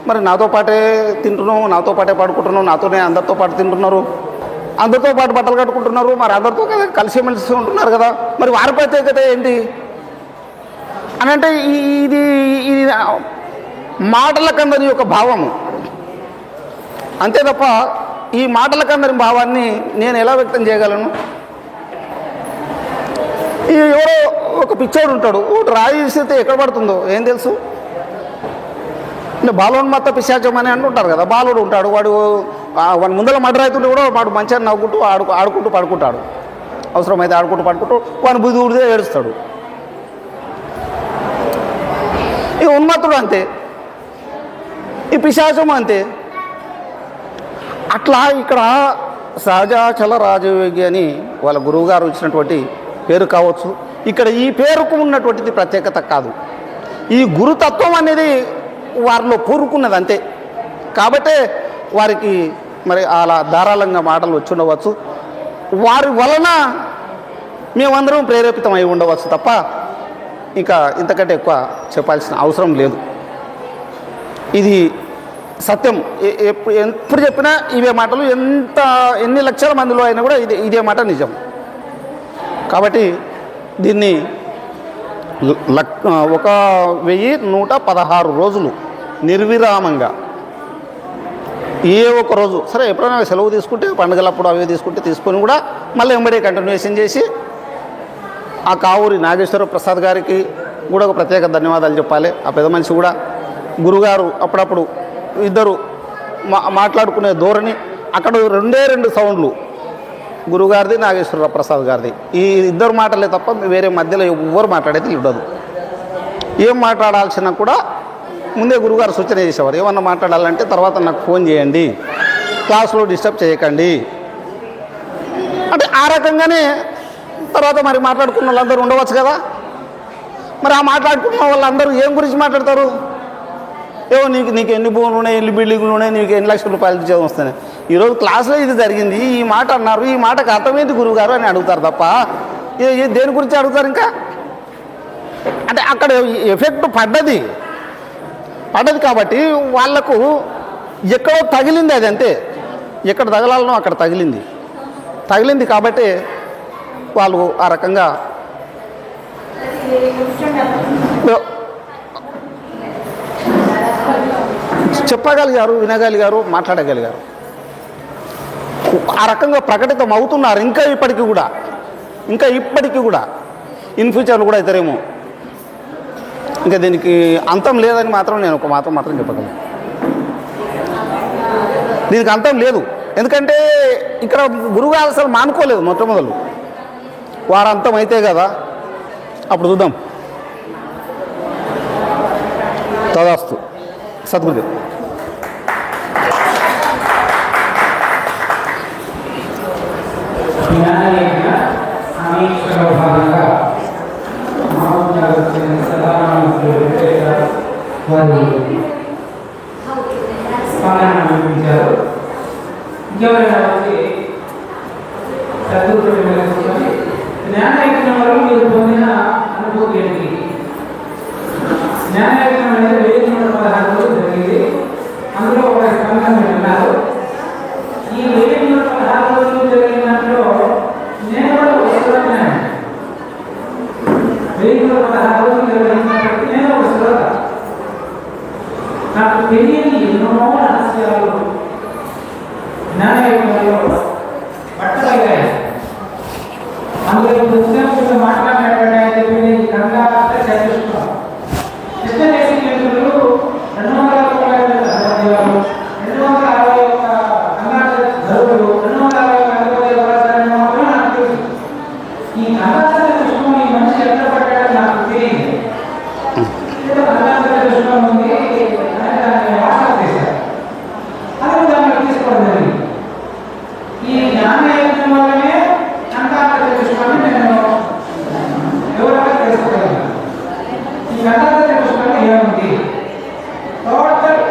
మరి నాతో పాటే తింటున్నాం, నాతో పాటే పడుకుంటున్నాం, నాతోనే అందరితో పాటు తింటున్నారు, అందరితో పాటు బట్టలు కట్టుకుంటున్నారు, మరి అందరితో కదా కలిసిమెలిసి ఉంటున్నారు కదా, మరి వారి ప్రత్యేకత ఏంటి అని అంటే ఇది మాటల కందని యొక్క భావము అంతే తప్ప ఈ మాటల కందని భావాన్ని నేను ఎలా వ్యక్తం చేయగలను? ఎవరో ఒక పిచ్చోడు ఉంటాడు, రాయి విసిరితే ఎక్కడ పడుతుందో ఏం తెలుసు? అంటే బాలోన్మత్త పిశాచం అని అంటుంటారు కదా. బాలుడు ఉంటాడు, వాడు ముందర మర్డర్ అవుతుంటే కూడా వాడు మంచిగా నవ్వుకుంటూ ఆడుకుంటూ పడుకుంటాడు, అవసరమైతే ఆడుకుంటూ పడుకుంటూ వాడిని బుద్ధి ఊడితే ఏడుస్తాడు. ఈ ఉన్మత్తుడు అంతే, ఈ పిశాచం అంతే. అట్లా ఇక్కడ సహజాచల రాజయోగి అని వాళ్ళ గురువుగారు ఇచ్చినటువంటి పేరు కావచ్చు. ఇక్కడ ఈ పేరుకు ఉన్నటువంటిది ప్రత్యేకత కాదు, ఈ గురుతత్వం అనేది వారిలో పూరుకున్నది అంతే. కాబట్టే వారికి మరి అలా ధారాళంగా మాటలు వచ్చి ఉండవచ్చు, వారి వలన మేమందరం ప్రేరేపితమై ఉండవచ్చు తప్ప ఇంకా ఇంతకంటే ఎక్కువ చెప్పాల్సిన అవసరం లేదు. ఇది సత్యం. ఎప్పుడు చెప్పినా ఇవే మాటలు, ఎన్ని లక్షల మందిలో అయినా కూడా ఇదే మాట నిజం. కాబట్టి దీన్ని 1116 రోజులు నిర్విరామంగా ఏ ఒక రోజు సరే ఎప్పుడైనా సెలవు తీసుకుంటే పండుగలప్పుడు అవి తీసుకుంటే తీసుకొని కూడా మళ్ళీ వెంబడే కంటిన్యూషన్ చేసి ఆ కావూరి నాగేశ్వర ప్రసాద్ గారికి కూడా ఒక ప్రత్యేక ధన్యవాదాలు చెప్పాలి. ఆ పెద్ద మనిషి కూడా గురుగారు అప్పుడప్పుడు ఇద్దరు మాట్లాడుకునే ధోరణి అక్కడ రెండు సౌండ్లు గురుగారిది నాగేశ్వర ప్రసాద్ గారిది. ఈ ఇద్దరు మాటలే తప్ప వేరే మధ్యలో ఎవ్వరు మాట్లాడేది ఉండదు. ఏం మాట్లాడాల్సిన కూడా ముందే గురుగారు సూచన చేసేవారు. ఏమన్నా మాట్లాడాలంటే తర్వాత నాకు ఫోన్ చేయండి, క్లాస్లో డిస్టర్బ్ చేయకండి అంటే ఆ రకంగానే తర్వాత మరి మాట్లాడుకున్న వాళ్ళందరూ ఉండవచ్చు కదా. మరి ఆ మాట్లాడుకున్న వాళ్ళందరూ ఏం గురించి మాట్లాడతారు? ఏవో నీకు ఎన్ని భూములు ఉన్నాయి, ఎన్ని బిల్డింగ్లు ఉన్నాయి, నీకు ఎన్ని లక్షల రూపాయలు ఉద్యోగం వస్తాయి. ఈరోజు క్లాస్లో ఇది జరిగింది, ఈ మాట అన్నారు, ఈ మాటకు అర్థమైంది గురువుగారు అని అడుగుతారు తప్ప దేని గురించి అడుగుతారు? ఇంకా అంటే అక్కడ ఎఫెక్ట్ పడ్డది కాబట్టి వాళ్లకు ఎక్కడో తగిలింది. అది అంతే, ఎక్కడ తగలాలనో అక్కడ తగిలింది కాబట్టి వాళ్ళు ఆ రకంగా చెప్పగలిగారు, వినగలిగారు, మాట్లాడగలిగారు. ఆ రకంగా ప్రకటితం అవుతున్నారు. ఇంకా ఇప్పటికీ కూడా ఇన్ ఫ్యూచర్లో కూడా అవుతారేమో. ఇంకా దీనికి అంతం లేదని మాత్రం నేను ఒక మాత్రం చెప్పగలను. దీనికి అంతం లేదు. ఎందుకంటే ఇక్కడ గురువుగారు అసలు మానుకోలేదు. మొట్టమొదలు వారు అంతం అయితే కదా అప్పుడు చూద్దాం. తదాస్తు. సద్గురుదేవ్. ఇంకెవరైనా వచ్చి సద్గురు జ్ఞానయజ్ఞం వల్ల మీరు పొందిన అనుభూతి ఏంటి? జ్ఞానయజ్ఞం అనేది 1116 రోజులు జరిగింది. అందులో ఒక స్కందం విన్నారు. ఈ 1116 రోజులు జరిగిన దాంట్లో నేను కూడా ఒక శ్రోత. 1116 రోజులు నిర్వహించినప్పటికీ నేను ఒక శ్రోత. నాకు తెలియని ఎన్నో రహస్యాలు జ్ఞానయజ్ఞంలో పట్టబడ్డాయి. అందులో పుస్తకంలో మాట్లాడినటువంటి ఆయన చెప్పింది గంగా చతుష్టం. కృష్ణదేశీ కేంద్రులు 260 గంగా ధరువులు 260 మాత్రం నాకు తెలుసు. ఈ గంగా చతుష్టం ఈ మనిషి ఎక్కడ పడ్డాడో నాకు తెలియదు. గంగా చతుష్టం ఉంది, దాన్ని వాట్సాప్ చేశారు. అది దాన్ని తీసుకోవడం జరిగింది. ఈ జ్ఞానయజ్ఞం వల్లనే గంగాధర కృష్ణాన్ని నేను ఎవరైనా తెలుసుకోగలను. ఈ గంగాధర కృష్ణాన్ని ఏముంది? టోటల్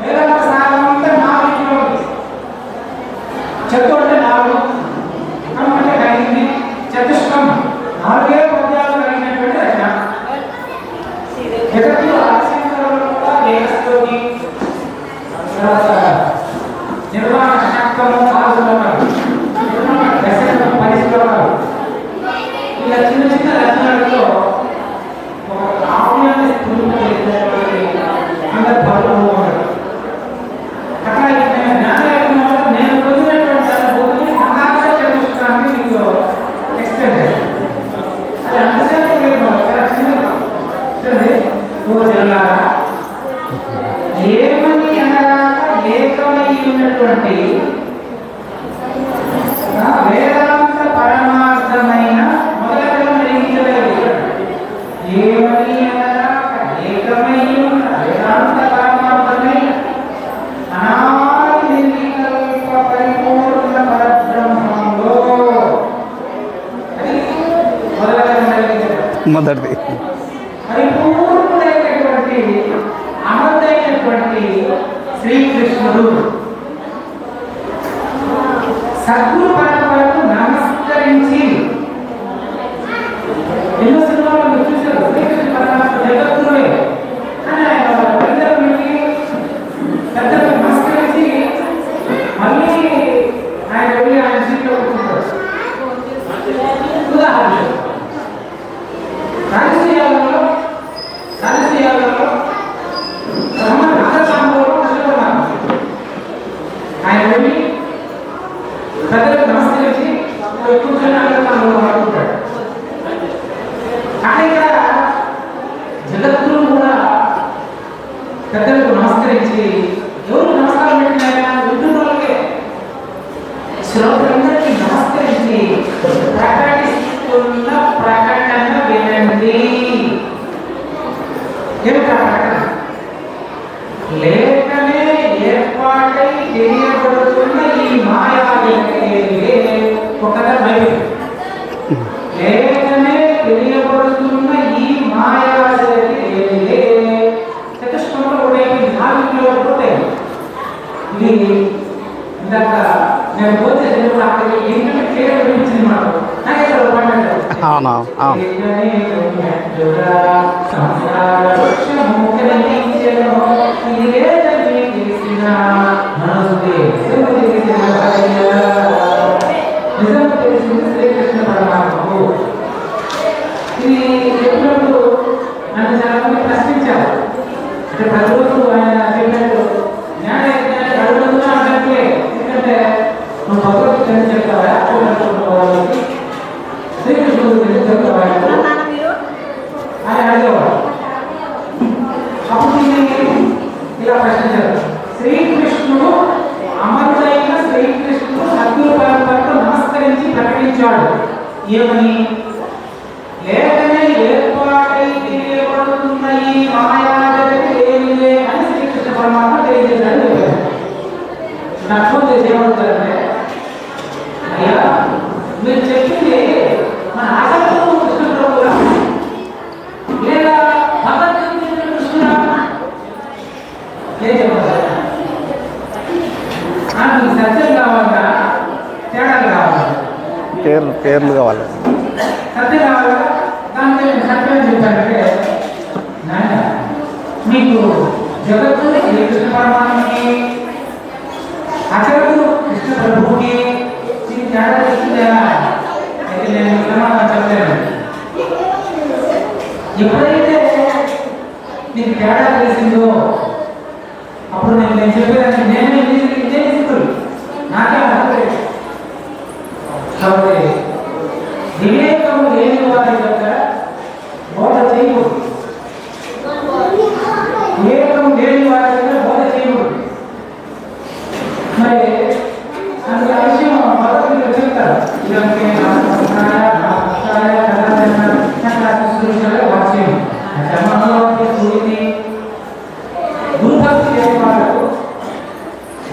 వేదాంత సారం అంతా 4 ఇంట్లో చతు అంటే 4, కం అంటే 5, చతుష్టం 4 పద్యాలు కలిగినటువంటి రచన. జగత్తు ఆశయంలో కూడా దేహస్థోకి నిర్వాణ శాస్త్రము 6 శ్లోకాలు, దశకం 10 శ్లోకాలు. ఇలా చిన్న రచనలతో ఒక ఆవ్యాన్ని సందర్భాలు ఉన్నాయి. అట్లా జ్ఞానయజ్ఞంలో నేను పొందినటువంటి అనుభూతిని అనాథ చతుష్టాన్ని మీకు ఎక్స్ప్లెయిన్ చేస్తాను. అది అంతసేపు చాలా చిన్నది. ఏమని అనగా ఏకమై ఉన్నటువంటి వేదాంత పరమార్థమైన మొదలగా గ్రహించలేదు. ఏమని అనగా ఏకమై ఉన్న వేదాంత పరమార్థమైన అనాది నిర్వికల్ప పరిపూర్ణ పరబ్రహ్మంలో అది మొదలగా మొదటిది పరిపూర్ణమైనటువంటి అమృతమైనటువంటి శ్రీకృష్ణుడు సద్గురు పరంపరకు నమస్కరించి ఎన్నో సినిమాలు మీరు చూశారు. శ్రీకృష్ణ పరమాత్మ జగద్గురువే అని ఆయన పెద్దలకి నమస్కరించి మళ్ళీ ఆయన వెళ్ళి ఆయన సీట్లో కూర్చుంటారు. ఉదాహరణ రాజకీయాలలో బ్రహ్మ నాగసాంబులు పెద్దలకు నమస్కరించి కూర్చొని మాట్లాడుకుంటాడు. కానీ ఇక్కడ జగద్గురు కూడా పెద్దలకు నమస్కరించి ఎవరు నమస్కారం పెట్టినారా? వింటున్న వాళ్ళకే శ్రోతలందరికీ నమస్కరించి ప్రకటిస్తున్న ప్రకటన వినండి. ఏమి ప్రకటన? లేఖనే ఏర్పాటై తెలియబడుతున్న ఈ మాయాజగతే లేఖనే తెలియబడుతున్న ఈ మాయాజగతే చతుష్కంలో కూడా 4 కిలోమీటర్లు. ఇది ఇందాక నేను పోతే జరిగిన అక్కడికి ఏంటంటే క్లియర్ వినిపించింది మాకు. నాకు ఇక్కడ మాట్లాడారు శ్రీకృష్ణ పరమాత్మకు. ఇది చెప్పినప్పుడు నన్ను చాలా మంది ప్రశ్నించారు. అంటే ప్రతిరోజు ఆయన చెప్పినట్టు అడుగుతున్నా అంటే ఎందుకంటే నువ్వు భగవద్గీత చెప్తావా, శ్రీకృష్ణుడు ఎందుకు చెప్తావా అని అడిగేవాడు. అప్పుడు ఇలా ప్రశ్నించారు. శ్రీకృష్ణుడు అమరుడైన శ్రీకృష్ణుడు సద్గురు పరంపరకు నమస్కరించి ప్రకటించాడు. ఏమని? లేఖనే ఏర్పాటై తెలియబడుతున్న ఈ మాయాజగతి ఏమిలే అని శ్రీకృష్ణ పరమాత్మ తెలియజేశాడు. నాకు ఫోన్ చేసి ఏమవుతారంటే, అయ్యా మీరు చెప్పింది మన ఆసక్తులు కృష్ణుడు లేదా భగవద్గీత కృష్ణుడా ఏం చెప్పారు? నాకు సత్యం కావాలా, తేడాలు కావాలా? పేర్లు కావాలి. సత్యం కావాలా? దాంతో నేను సత్యం చెప్పానంటే, నాయన మీకు జగత్తు శ్రీకృష్ణ పరమాత్మకి అచరుడు కృష్ణ ప్రభువుకి మీకు తేడా తెలిసిందా? అయితే నేను సమాధానం చెప్పలేను. ఎప్పుడైతే నీకు తేడా తెలిసిందో అప్పుడు నేను చెప్పేదాన్ని నేను ఇదే స్థితులు నాకే అర్థం లేదు. కాబట్టి వివేకము లేని వారి దగ్గర బోధ చేయకూడదు. వివేకం లేని వారి దగ్గర బోధ చేయకూడదు. మరి అందుకు ఆ విషయం భగవద్గీత చెప్తారు. ఇదంటే వాక్యం చూడింది. గురుభక్తి లేని వాళ్ళకు,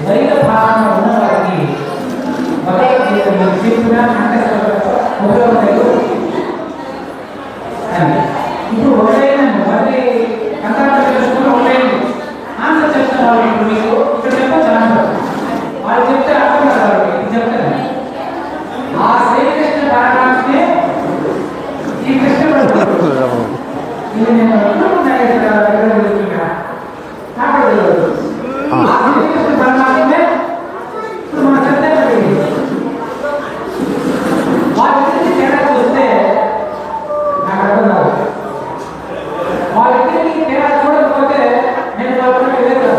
వైర భావన ఉన్న వారికి భగవద్గీత చెప్పిన ఉపయోగపడదు అని. ఇప్పుడు ఒకటైనా మళ్ళీ కంటాలు తెలుసుకుని ఒకటైంది ఆన్సర్ చెప్తున్న వాళ్ళు ఇప్పుడు మీకు ఇక్కడ చెప్పచ్చు ఆన్సర్. వాళ్ళు చెప్తే అర్థం కదా వాళ్ళకి చెప్తాను. ఆ శ్రీకృష్ణ పరమాత్మే ఈ కృష్ణ ఇది నేను శ్రీకృష్ణ పరమాత్మే ఇప్పుడు మన చెప్తే వాళ్ళకి తేడా చూస్తే నాకు అర్థం కాదు. వాళ్ళకి తేడా చూడకపోతే నేను వాళ్ళకి లేదు.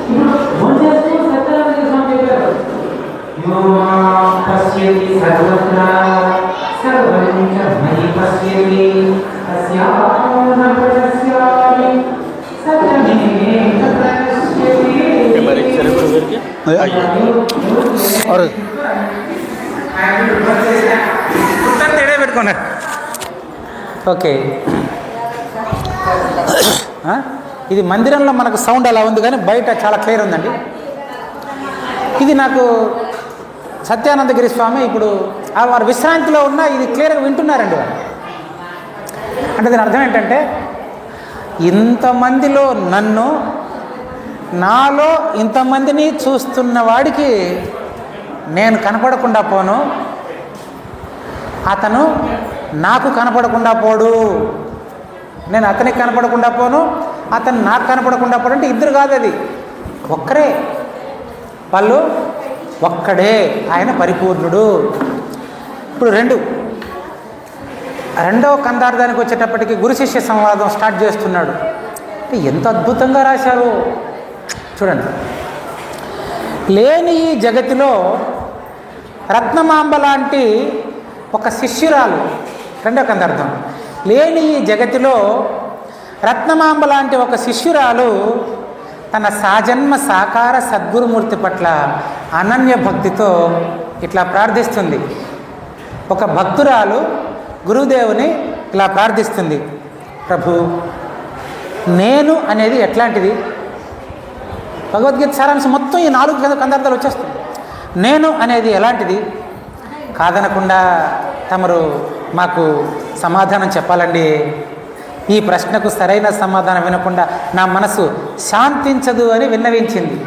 ఇప్పుడు ఫోన్ చేస్తూ సత్యనారాయణ స్వామి చెప్పారు, పశ్యతి సర్వత్ర సర్వం మయి పశ్యతి పశ్యామి సత్యమేవ ప్రశ్యతి. తేడా పెట్టుకున్నారు. ఓకే, ఇది మందిరంలో మనకు సౌండ్ అలా ఉంది కానీ బయట చాలా క్లియర్ ఉందండి. ఇది నాకు సత్యానందగిరి స్వామి ఇప్పుడు వారు విశ్రాంతిలో ఉన్న ఇది క్లియర్గా వింటున్నారండి వారు. అంటే దీని అర్థం ఏంటంటే, ఇంతమందిలో నన్ను, నాలో ఇంతమందిని చూస్తున్న వాడికి నేను కనపడకుండా పోను, అతను నాకు కనపడకుండా పోడు. నేను అతనికి కనపడకుండా పోను, అతను నాకు కనపడకుండా పోడు. అంటే ఇద్దరు కాదు, అది ఒక్కరే. వాళ్ళు ఒక్కడే, ఆయన పరిపూర్ణుడు. ఇప్పుడు రెండవ కందార్థానికి వచ్చేటప్పటికి గురు శిష్య సంవాదం స్టార్ట్ చేస్తున్నాడు. ఎంత అద్భుతంగా రాశారు చూడండి. లేని ఈ జగతిలో రత్నమాంబ లాంటి ఒక శిష్యురాలు, రెండో కందర్థం, లేని ఈ జగతిలో రత్నమాంబ లాంటి ఒక శిష్యురాలు తన సాజన్మ సాకార సద్గురుమూర్తి పట్ల అనన్య భక్తితో ఇట్లా ప్రార్థిస్తుంది. ఒక భక్తురాలు గురుదేవుని ఇలా ప్రార్థిస్తుంది, ప్రభు నేను అనేది ఎట్లాంటిది? భగవద్గీత సారాంశం మొత్తం ఈ 4 కందార్థాలు వచ్చేస్తుంది. నేను అనేది ఎలాంటిది? కాదనకుండా తమరు మాకు సమాధానం చెప్పాలండి. ఈ ప్రశ్నకు సరైన సమాధానం వినకుండా నా మనసు శాంతించదు అని విన్నవించింది.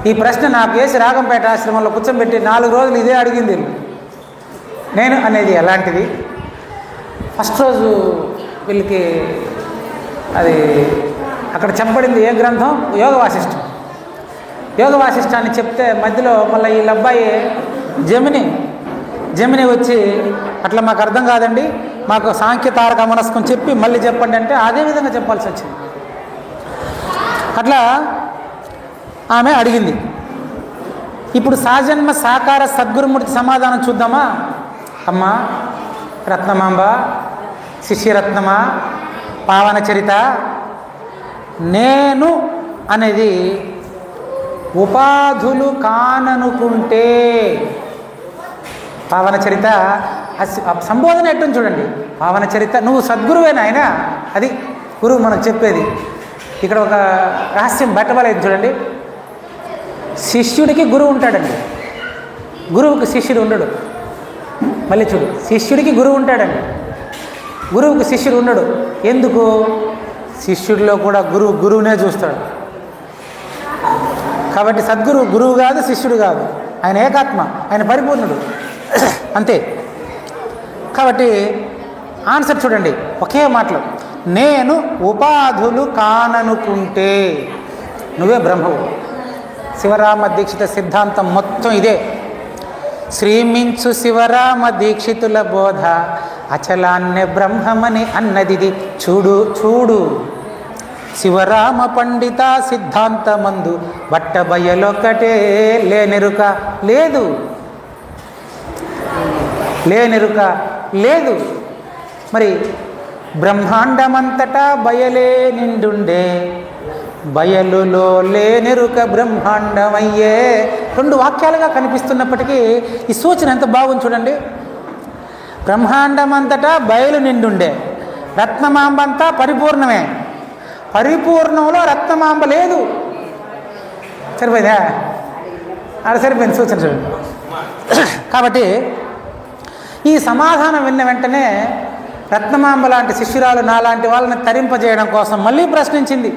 ఈ ప్రశ్న నాకు వేసి రాగంపేట ఆశ్రమంలో కూర్చోబెట్టి 4 రోజులు ఇదే అడిగింది. నేను అనేది ఎలాంటిది? ఫస్ట్ రోజు వీళ్ళకి అది అక్కడ చెప్పబడింది ఏ గ్రంథం? యోగ వాసిష్టం. యోగ వాసిష్టాన్ని చెప్తే మధ్యలో మళ్ళీ వీళ్ళ అబ్బాయి జమిని వచ్చి అట్లా మాకు అర్థం కాదండి, మాకు సాంఖ్య తారక మనస్కం చెప్పి మళ్ళీ చెప్పండి అంటే అదే విధంగా చెప్పాల్సి వచ్చింది. అట్లా ఆమె అడిగింది. ఇప్పుడు సాజన్మ సాకార సద్గురుమూర్తి సమాధానం చూద్దామా? అమ్మా రత్నమాంబ, శిష్యరత్నమా, పావన చరిత, నేను అనేది ఉపాధులు కాననుకుంటే, పావన చరిత సంబోధన ఎట్టుంది చూడండి. పావన చరిత నువ్వు సద్గురువేనా ఆయన? అది గురువు మనకు చెప్పేది. ఇక్కడ ఒక రహస్యం బట్టబలేదు చూడండి. శిష్యుడికి గురువు ఉంటాడండి, గురువుకి శిష్యుడు ఉండడు. మళ్ళీ చూడు, శిష్యుడికి గురువు ఉంటాడండి, గురువుకి శిష్యుడు ఉండడు. ఎందుకు? శిష్యుడిలో కూడా గురువునే చూస్తాడు. కాబట్టి సద్గురువు గురువు కాదు, శిష్యుడు కాదు, ఆయన ఏకాత్మ, ఆయన పరిపూర్ణుడు అంతే. కాబట్టి ఆన్సర్ చూడండి, ఒకే మాటలో నేను ఉపాధులు కాననుకుంటే నువ్వే బ్రహ్మవు. శివరామ దీక్షిత సిద్ధాంతం మొత్తం ఇదే. శ్రీమించు శివరామ దీక్షితుల బోధ అచలాన్య బ్రహ్మమని అన్నదిది. చూడు చూడు శివరామ పండిత సిద్ధాంతమందు బట్టబయలొక్కటే లేనెరుక లేదు, లేనెరుక లేదు. మరి బ్రహ్మాండమంతటా బయలే నిండుండే, బయలులో లేనెరుక బ్రహ్మాండమయ్యే. 2 వాక్యాలుగా కనిపిస్తున్నప్పటికీ ఈ సూచన ఎంత బాగుంది చూడండి. బ్రహ్మాండమంతటా బయలు నిండుండే, రత్నమాంబంతా పరిపూర్ణమే, పరిపూర్ణంలో రత్నమాంబ లేదు. సరిపోయిందా? అది సరిపోయింది సూచన చూడండి. కాబట్టి ఈ సమాధానం విన్న వెంటనే రత్నమాంబ లాంటి శిష్యురాలు నాలాంటి వాళ్ళని తరింపజేయడం కోసం మళ్ళీ ప్రశ్నించింది.